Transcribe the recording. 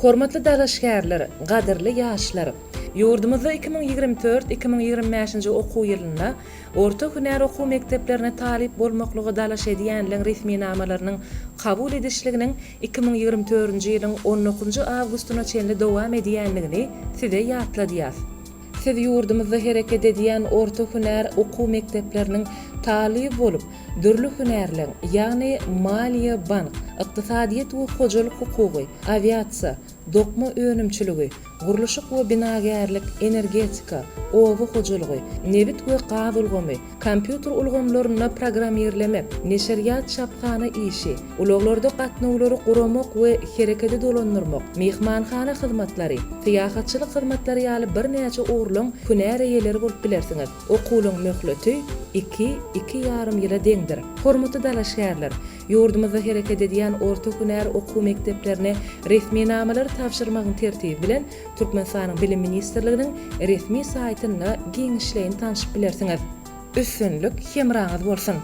Hormatly dalaşgärler, gaderli ýaşlar. Ýurdumyzda 2024-2025-nji okuw ýylynda orta hünär okuw mekteplerine talip bolmaklygy dalaş edýänliň resmi namalarynyň kabul edişliginiň 2024-nji ýylyň 19-njy awgustyna çenli dowam edýänligini size ýatladýar. Siz ýurdumyzda hereket edýän orta hünär okuw mektepleriniň talip bolup, dürli hünärler, ýagny maliýe, bank, ykdysadyýet we hojalyk hukugy, aviasiýa, dokma önümçiligi, guruluşyk we binagärlik, energetika, owa hojalygy, nebit we gaz ulgamy, kompýuter ulgamlaryna programmerleme, neşriýat çapkany işi, ulaglarda gatnawlary guramak we herekete dolandyrmak, mehmanhana hyzmatlary, syýahatçylyk hyzmatlary ýaly bir näçe urlun hünär eýeleri bolup bilersiňiz. Okuwlaryň möhleti 2-2,5 ýyla deňdir. Hormatly dalaşgärler, ýurdumyzda hereket edýän orta hünär okuw mekteplerine resmi namalar tapşyrmagyň tertibi bilen Türkmenistanyň Bilim Ministrliginiň resmi saýtyna giňişleýin tanyşyp bilersiňiz. Üstünlük hemraňyz bolsun.